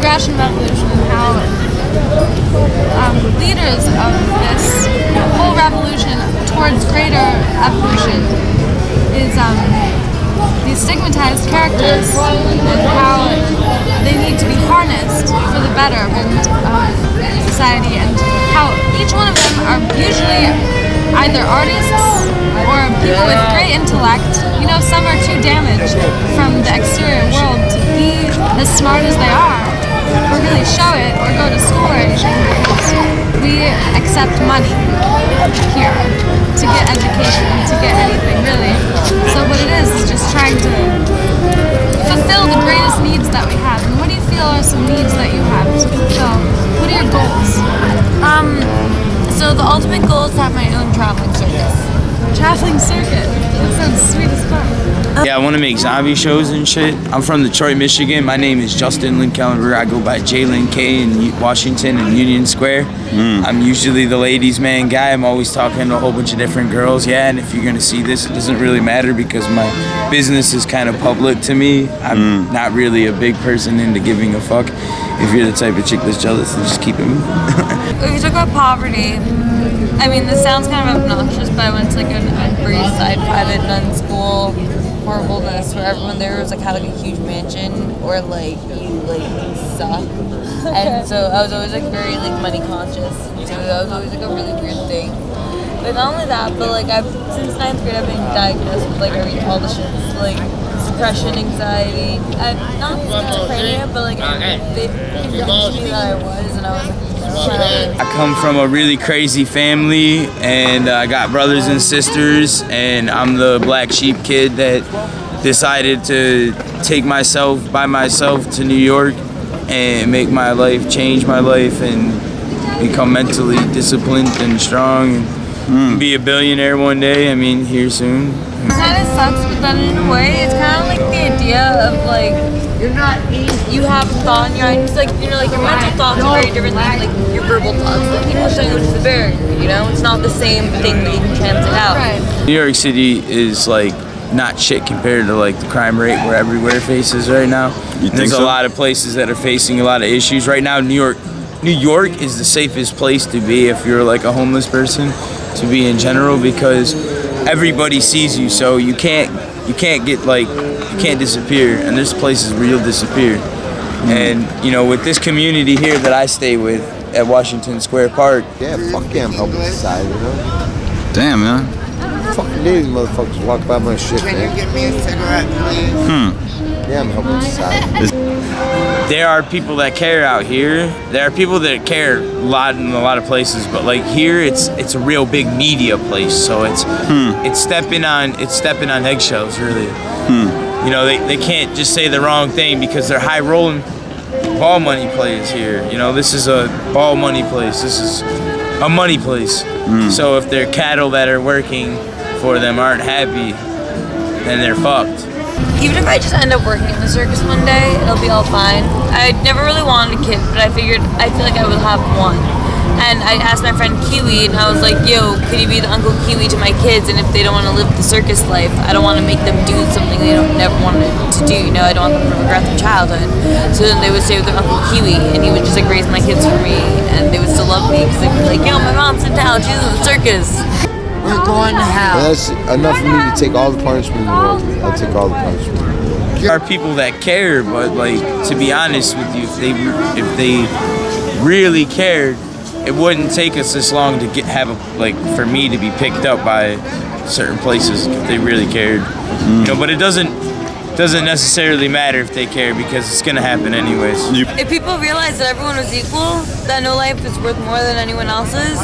Russian Revolution and how leaders of this whole revolution towards greater evolution is these stigmatized characters and how they need to be harnessed for the betterment of society, and how each one of them are usually either artists or people with great intellect. You know, some are too damaged from the exterior world to be as smart as they are, or really show it, or go to school or anything, because we accept money here to get education and to get anything, really. So what it is just trying to fulfill the greatest needs that we have. And what do you feel are some needs that you have to fulfill? What are your goals? So the ultimate goal is to have my own traveling circus. Traveling circuit. That sounds sweet as fuck. Yeah, I want to make zombie shows and shit. I'm from Detroit, Michigan. My name is Justin Lynn Kellenberg. I go by Jalen K in Washington and Union Square. I'm usually the ladies' man guy. I'm always talking to a whole bunch of different girls. Yeah, and if you're gonna see this, it doesn't really matter because my business is kind of public to me. I'm not really a big person into giving a fuck. If you're the type of chick that's jealous, then just keep it moving. If you talk about poverty, I mean, this sounds kind of obnoxious, but I went to like an Upper East Side private nun school. Horribleness where everyone there was like had like a huge mansion, or like you suck, and so I was always like very like money conscious. So that was always like a really weird thing. But not only that, but like since 9th grade I've been diagnosed with like all the shit, like depression, anxiety, not schizophrenia, but like they convinced me that I was, and I was like. I come from a really crazy family, and I got brothers and sisters, and I'm the black sheep kid that decided to take myself by myself to New York and make my life, change my life, and become mentally disciplined and strong and be a billionaire one day. I mean, here soon. It kind of sucks, but then in a way, it's kind of like the idea of like you have thought in your mind. It's like, you know, like your mental thoughts are very different than like your verbal thoughts. Like English language is a barrier, you know? It's not the same thing that you can translate out. Right. New York City is like not shit compared to like the crime rate we're everywhere faces right now. There's a lot of places that are facing a lot of issues right now. New York is the safest place to be if you're like a homeless person, to be in general, because everybody sees you, so you can't get like, you can't disappear, and there's places where you'll disappear. And you know, with this community here that I stay with at Washington Square Park. Yeah, fuck yeah, I'm helping society, you know? Damn, man. Fucking these motherfuckers walk by my shit, man. Can you get me a cigarette, please? Yeah, I'm helping society. There are people that care out here. There are people that care a lot in a lot of places, but like here, it's a real big media place. So it's stepping on eggshells, really. You know, they can't just say the wrong thing because they're high rolling ball money players here. You know, this is a ball money place. This is a money place. So if their cattle that are working for them aren't happy, then they're fucked. Even if I just end up working in the circus one day, it'll be all fine. I never really wanted a kid, but I figured I feel like I would have one. And I asked my friend Kiwi, and I was like, yo, could you be the Uncle Kiwi to my kids? And if they don't want to live the circus life, I don't want to make them do something they don't never wanted to do. You know, I don't want them to regret their childhood. So then they would stay with their Uncle Kiwi, and he would just like raise my kids for me, and they would still love me because they'd be like, yo, my mom's in town, she's in the circus. We're going to hell. That's enough for me to take all the punishment in the world. I'll take all the punishment. There are people that care, but like, to be honest with you, if they really cared, it wouldn't take us this long to for me to be picked up by certain places if they really cared. You know, but it doesn't necessarily matter if they care because it's gonna happen anyways. If people realized that everyone was equal, that no life is worth more than anyone else's,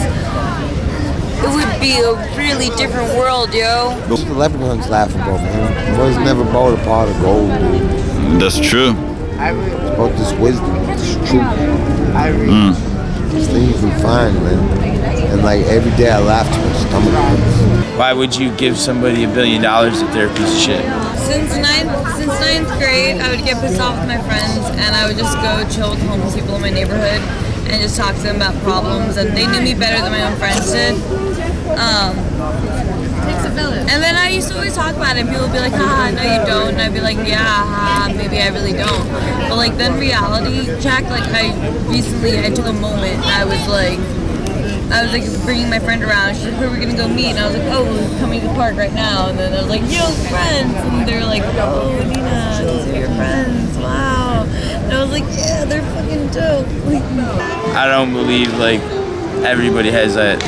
it would be a really different world, yo. The leprechaun's laughable, man. Boys never bought a pot of gold, dude. That's true. It's about this wisdom, this truth. These things we find, man. And like every day I laugh to my stomach. Why would you give somebody $1 billion if they're a piece of shit? Since ninth grade, I would get pissed off with my friends, and I would just go chill with homeless people in my neighborhood and just talk to them about problems, and they knew me better than my own friends did. takes a village. And then I used to always talk about it, and people would be like, haha, no you don't. And I'd be like, yeah, haha, maybe I really don't. But like then reality check, like I took a moment, and I was like bringing my friend around. She's like, where are we gonna go meet? And I was like, oh, we're coming to the park right now. And then I was like, yo, friends. And they're like, oh, Nina, those are your friends. Wow. And I was like, yeah, they're fucking dope. I don't believe like everybody has that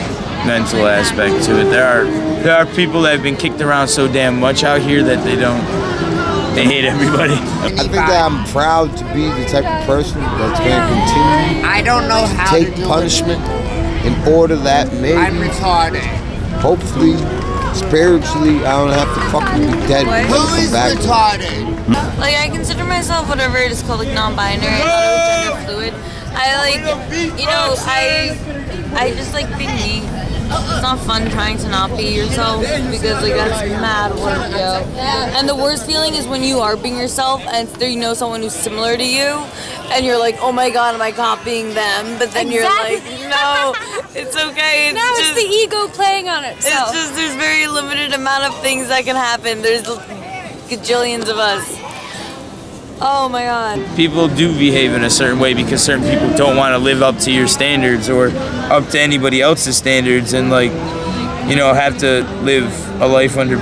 mental aspect to it. There are people that have been kicked around so damn much out here that they hate everybody. I think that I'm proud to be the type of person that's going to continue I don't know how to to take do punishment in order that it. maybe, I'm retarded. hopefully, spiritually, I don't have to fucking be dead. What? and Who come is back. retarded? Like I consider myself whatever it is called, like non-binary. I thought it was gender fluid. I like, you know, I just like being me. It's not fun trying to not be yourself because like that's mad work, yo. And the worst feeling is when you are being yourself and there you know someone who's similar to you, and you're like, oh my god, am I copying them? But then you're like, no, it's okay. It's Now just, it's the ego playing on itself. it's just there's very limited amount of things that can happen. There's gajillions of us. Oh my god. People do behave in a certain way because certain people don't want to live up to your standards or up to anybody else's standards, and like, you know, have to live a life under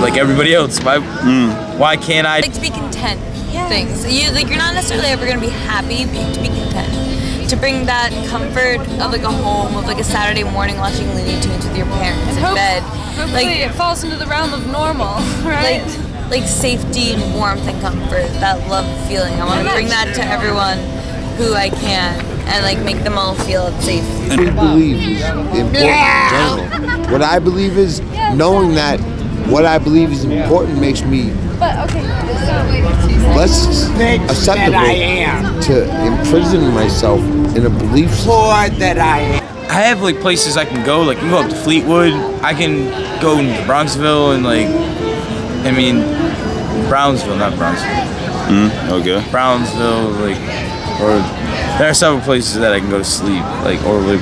like everybody else. Why can't I? Like to be content. Things. You're not necessarily ever gonna be happy, but to be content. To bring that comfort of like a home, of like a Saturday morning watching Looney Tunes with your parents in bed. Hopefully Like it falls into the realm of normal, right? like safety and warmth and comfort, that love feeling. I want to bring that to everyone who I can and like make them all feel safe. What I believe is important in general. What I believe is knowing that what I believe is important makes me But okay, less acceptable That I am. to imprison myself in a belief system. Poor that I am. I have like places I can go. Like, I can go up to Fleetwood. I can go into Bronxville and like, I mean, Brownsville, not Bronxville. Okay. Brownsville, like, or there are several places that I can go to sleep, like, or like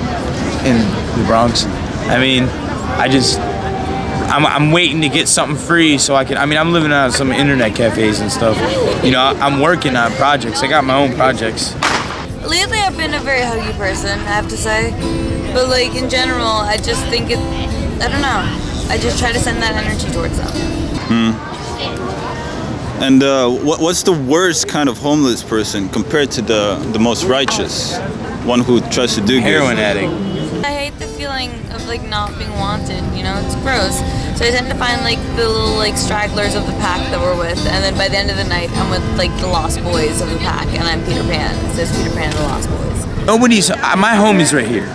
in the Bronx. I mean, I'm waiting to get something free so I can. I mean, I'm living out of some internet cafes and stuff. You know, I'm working on projects. I got my own projects. Lately, I've been a very huggy person, I have to say. But like in general, I just think I don't know. I just try to send that energy towards them. And what's the worst kind of homeless person compared to the most righteous? One who tries to do Heroin good? addict. I hate the feeling of like not being wanted, you know, it's gross. So I tend to find like the little like stragglers of the pack that we're with, and then by the end of the night I'm with like the lost boys of the pack, and I'm Peter Pan. It says Peter Pan and the Lost Boys. Nobody's. My home is right here.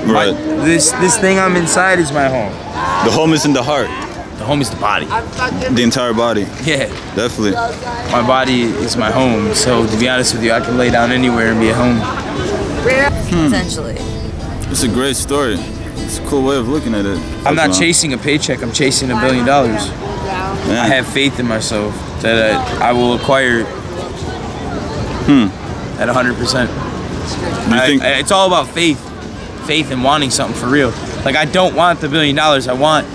Right. This thing I'm inside is my home. The home is in the heart. The home is the body. The entire body. Yeah. Definitely. My body is my home. So to be honest with you, I can lay down anywhere and be at home. Essentially. It's a great story. It's a cool way of looking at it. I'm not chasing a paycheck. I'm chasing $1 billion. Yeah. I have faith in myself that I will acquire at 100%. Do you think? It's all about faith and wanting something for real. Like, I don't want the $1 billion. I want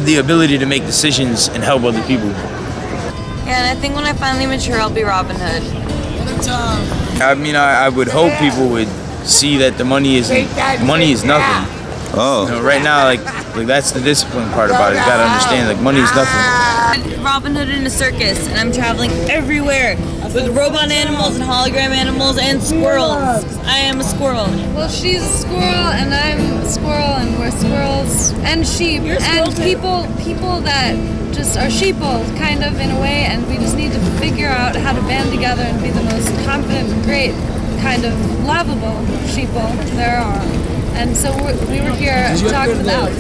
the ability to make decisions and help other people. Yeah, and I think when I finally mature, I'll be Robin Hood. I mean, I would hope people would see that the money is nothing. Oh. You know, right now, like that's the discipline part about it. You gotta understand, like, money is nothing. Robin Hood in a circus, and I'm traveling everywhere with robot animals and hologram animals and squirrels. I am a squirrel. well, she's a squirrel and I'm a squirrel and we're squirrels and sheep and people that just are sheeple kind of in a way, and we just need to figure out how to band together and be the most confident, great, kind of lovable sheeple there are. And so we were here talking with Alex.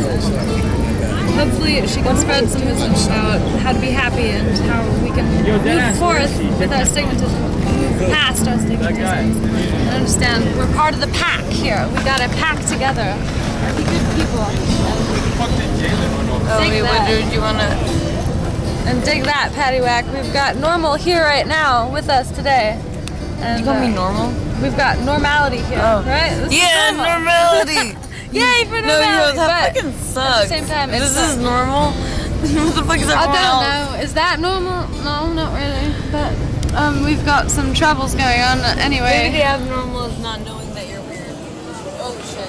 Hopefully she can spread some wisdom about how to be happy and how we can move forth with our stigmatism, move past our stigmatism, and understand we're part of the pack here. We gotta pack together, be good people. Oh, Dig wait, what that. do you want to... And dig that, Paddywhack. We've got Normal here right now with us today. And, You call me normal? We've got normality here, right? This is Yeah, normal. normality. Yeah, even No, Valley, that but fucking sucks. at the same time, this it's is normal. What the fuck is I everyone else? don't know. Is that normal? No, not really. But we've got some troubles going on anyway. Maybe the abnormal is not knowing that you're weird. Oh shit.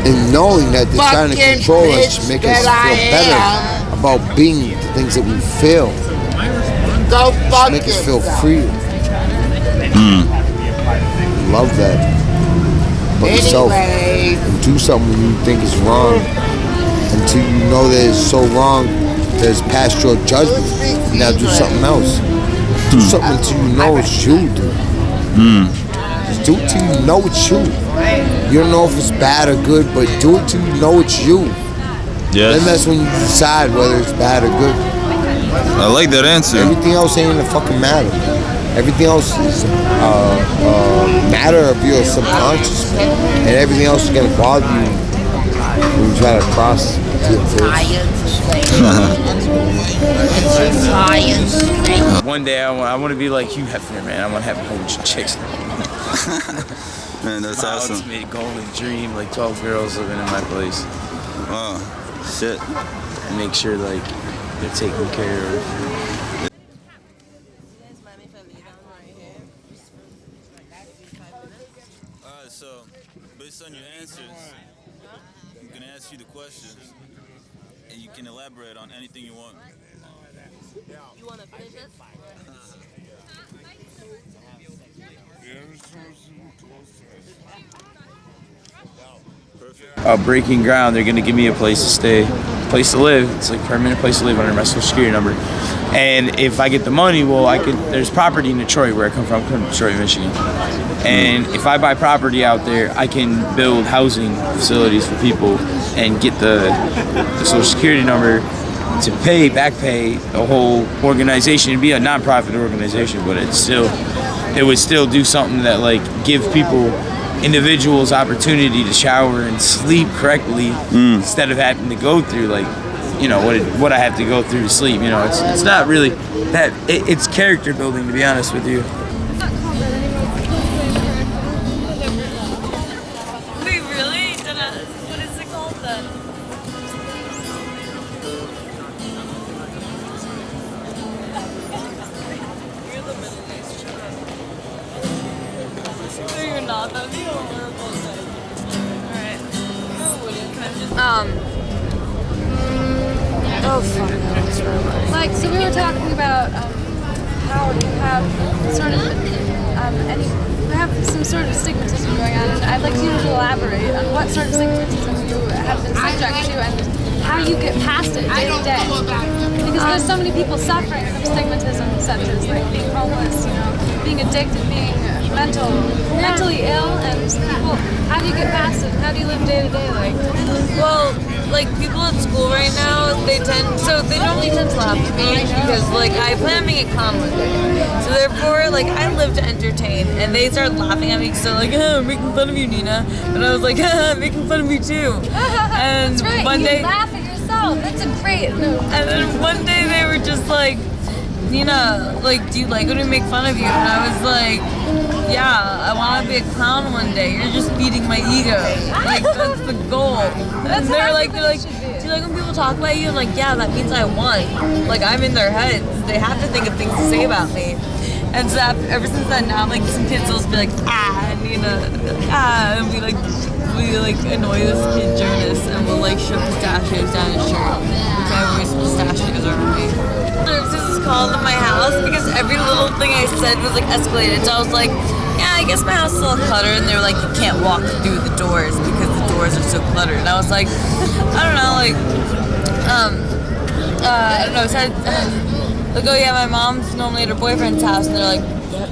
And knowing that they're trying to Fucking control us to bitch make us that feel I better am. about being the things that we feel. Go fuck Make us feel yourself. free. Love that. But yourself. Anyway, And do something you think is wrong until you know that it's so wrong that it's past your judgment. Now do something else. Do something until you know it's you, dude. Just do it till you know it's you. You don't know if it's bad or good, but do it till you know it's you. Yes. Then that's when you decide whether it's bad or good. I like that answer. Everything else ain't a fucking matter. Everything else is matter of your subconscious, man. And everything else is gonna bother you when you try to cross to it first. One day I want to be like Hugh Hefner, man. I want to have a whole bunch of chicks. Man, that's My awesome. ultimate goal and dream, like 12 girls living in my place. Wow. Shit. And make sure like they're taken care of. Alright, so based on your answers, I'm gonna ask you the questions, and you can elaborate on anything you want. You want to finish this? Breaking ground, they're gonna give me a place to stay, place to live. It's like permanent place to live under my social security number. And if I get the money, well, there's property in Detroit where I come from. I come from Detroit, Michigan. And if I buy property out there, I can build housing facilities for people and get the social security number to back pay the whole organization. It'd be a non-profit organization, but it would still do something that like give people, individuals, opportunity to shower and sleep correctly instead of having to go through like, you know, what I have to go through to sleep. You know, it's not really that. It's character building, to be honest with you. Wait, really? What is it called then? You're the Middle East. No, you're not. That would be horrible. Alright. Oh fuck. Like, so we were talking about how you have sort of we have some sort of stigmatism going on, and I'd like you to elaborate on what sort of stigmatism you have been subject to and how you get past it day to day. Because there's so many people suffering from stigmatism, such as like being homeless, you know, being addicted, being mentally ill, and people, how do you get past it? How do you live day to day? Like, Well, like people at school right now, they normally tend to laugh at me because like I plan on being a clown one day. So therefore, like I live to entertain, and they start laughing at me because they're like, I'm making fun of you, Nina. And I was like, I'm making fun of me too. And that's right. one day, You laugh at yourself. That's a great. and then one day they were just like, Nina, like, do you like when we make fun of you? And I was like, yeah, I want to be a clown one day. You're just feeding my ego. Like, that's the goal. And they're like, do you like when people talk about you? I'm like, yeah, that means I won. Like, I'm in their heads. They have to think of things to say about me. And so ever since then, now, like, some kids will just be like, and Nina, and we annoy this kid Jonas, and we'll like shove pistachios down his shirt. Which I always pistachios over me. Services is called in my house because every little thing I said was like escalated. So I was like, yeah, I guess my house is a little cluttered, and they were like, you can't walk through the doors because the doors are so cluttered. And I was like, I don't know, like, I don't know. So like, oh yeah, my mom's normally at her boyfriend's house, and they're like,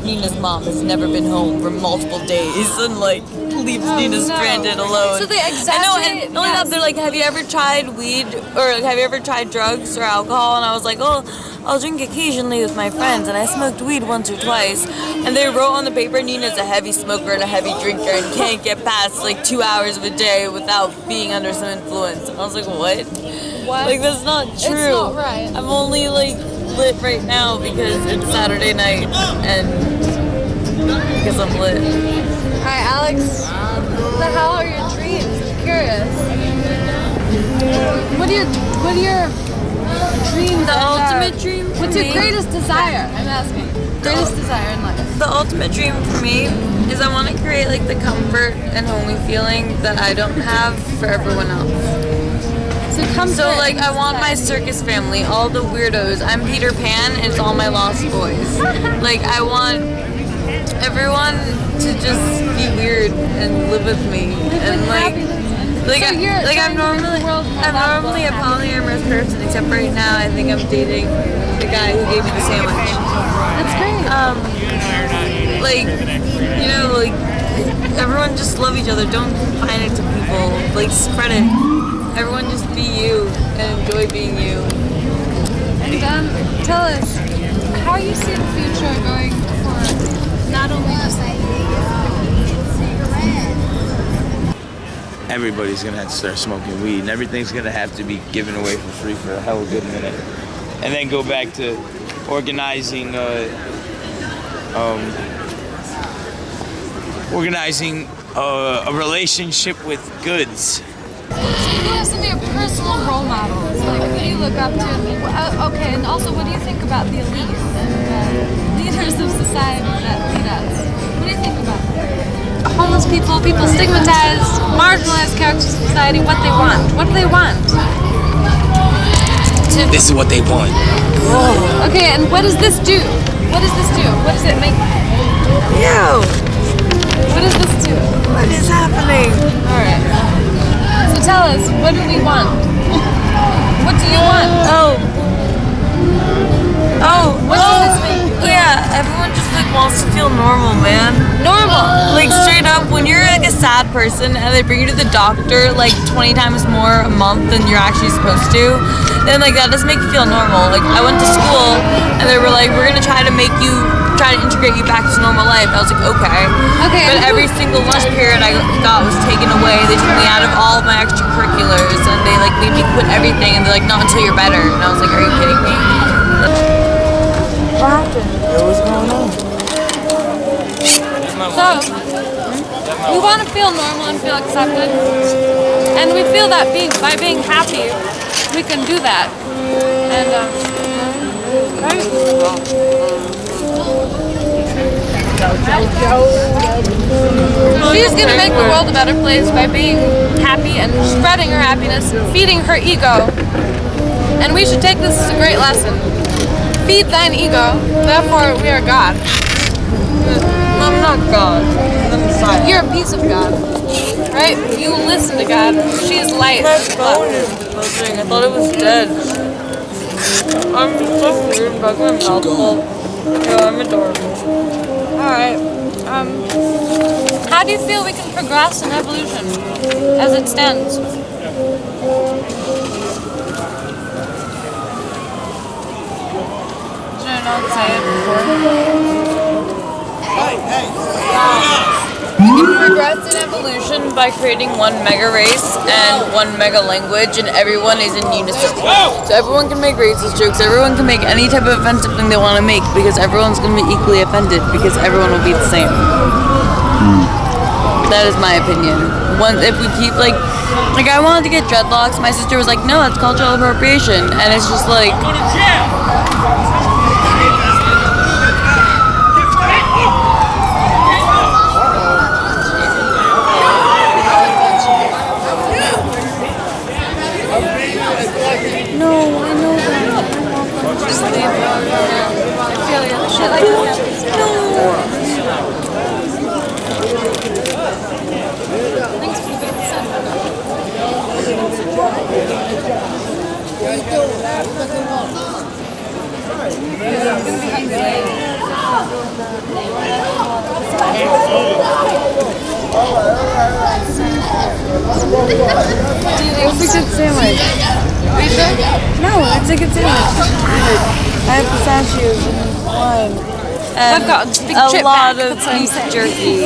Nina's mom has never been home for multiple days, and like leaves Nina stranded alone. So they I know, exaggerate. and not only that, they're like, have you ever tried weed, or like, have you ever tried drugs or alcohol? And I was like, oh, I'll drink occasionally with my friends, and I smoked weed once or twice. And they wrote on the paper, Nina's a heavy smoker and a heavy drinker and can't get past like 2 hours of a day without being under some influence. And I was like, what? Like, that's not true. It's not right. I'm only like lit right now because it's Saturday night, and because I'm lit. Hi, Alex. What the hell are your dreams? I'm curious. What are your dreams? The ultimate dream for What's your me- greatest desire? I'm asking. Greatest desire in life. The ultimate dream for me is I want to create like the comfort and homey feeling that I don't have for everyone else. So comfort. So like I want my circus family, all the weirdos. I'm Peter Pan and it's all my lost boys. Like I want everyone to just be weird and live with me and like I'm normally a polyamorous person, except right now I think I'm dating the guy who gave me the sandwich. That's great. Like everyone just love each other. Don't confine it to people. Like spread it. Everyone just be you and enjoy being you. And tell us, how you see the future going for not only just Everybody's gonna have to start smoking weed, and everything's gonna have to be given away for free for a hell of a good minute, and then go back to organizing a relationship with goods. who are some of your personal role models? Like, who do you look up to? Okay, and also, what do you think about the elite and leaders of society that lead us? What do you think about them? Homeless people, people stigmatized, marginalized characters of society, what they want. What do they want? This is what they want. Okay, and what does this do? What does this do? What does it make? Yo, What does this do? what is happening? Alright. So tell us, what do we want? What do you want? What does this make you? Yeah, everyone just like wants to feel normal, man. Normal! Like straight up, when you're like a sad person and they bring you to the doctor like 20 times more a month than you're actually supposed to, then like that doesn't make you feel normal. Like I went to school and they were like, we're gonna try to integrate you back to normal life. I was like, okay. Okay. But every single lunch period I got was taken away. They took me out of all of my extracurriculars and they like made me quit everything and they're like, not until you're better. And I was like, are you kidding me? What happened? What's going on? So, we want to feel normal and feel accepted. And we feel that by being happy, we can do that. And, she's gonna make the world a better place by being happy and spreading her happiness, feeding her ego. And we should take this as a great lesson. Feed thine ego, therefore we are God. I'm not God. I'm Messiah. You're a piece of God, right? You listen to God. She is light. My phone is buzzing. I thought it was dead. I'm so weird about my mouth full. Yo, I'm adorable. Alright. How do you feel we can progress in evolution as it stands? Should I not say it before? We can progress in evolution by creating one mega race and one mega language, and everyone is in unison. So everyone can make racist jokes, everyone can make any type of offensive thing they want to make, because everyone's going to be equally offended, because everyone will be the same. That is my opinion. If we keep like I wanted to get dreadlocks, my sister was like, no, that's cultural appropriation, and it's just like, it's a good sandwich. Are you sure? No, it's a good sandwich. I have pistachios and wine. I've got a big a chip lot back, of that's what I'm beef saying. jerky.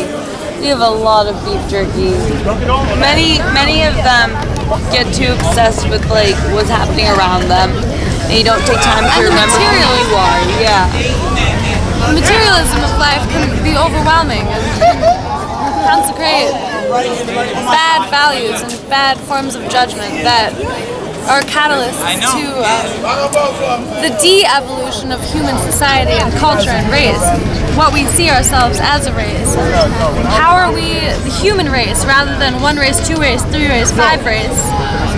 We have a lot of beef jerky. Many of them get too obsessed with like what's happening around them, and you don't take time to And the remember who material. you are. Yeah. the materialism of life can be overwhelming and consecrate bad values and bad forms of judgment that are catalysts to the de-evolution of human society and culture and race. What we see ourselves as a race. How are we the human race rather than one race, two race, three race, five race?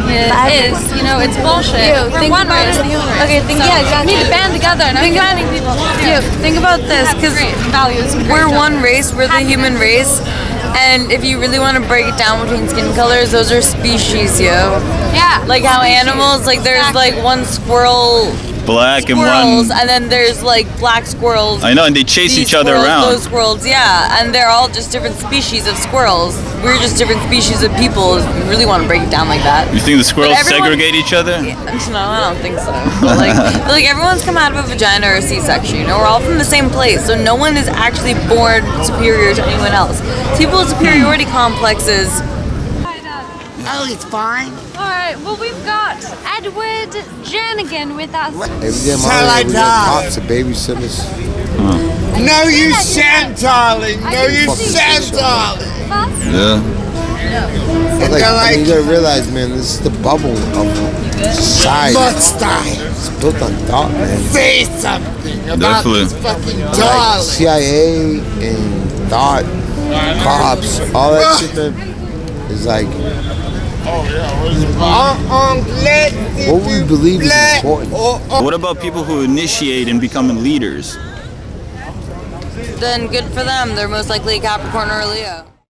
It's bullshit. We're one race, the human race. Okay, We need to band together, and I'm finding people. Think about this, because we're one race, we're the human race, and if you really want to break it down between skin colors, those are species, yo. Yeah. Like how animals, like there's like one squirrel. Black Squirrels, and one. And then there's like black squirrels. I know, and they chase these each other squirrels, around. Those squirrels, yeah, and they're all just different species of squirrels. We're just different species of people. If you really want to break it down like that. You think the squirrels segregate each other? No, I don't think so. But like everyone's come out of a vagina or a C-section. You know, we're all from the same place, so no one is actually born superior to anyone else. People with superiority complexes. Oh, it's fine. Alright, well we've got Edward Jernigan with us. Every day Shall I we got die? cops and babysitters. No, you shan't, darling. No, you shan't, darling. Yeah. You gotta realize, man, this is the bubble of society. Must I It's built on thought, man. say something about Definitely. this fucking Like darling? CIA and thought, cops, all that shit, man, is like what we believe is important. What about people who initiate in becoming leaders? Then good for them. They're most likely a Capricorn or a Leo.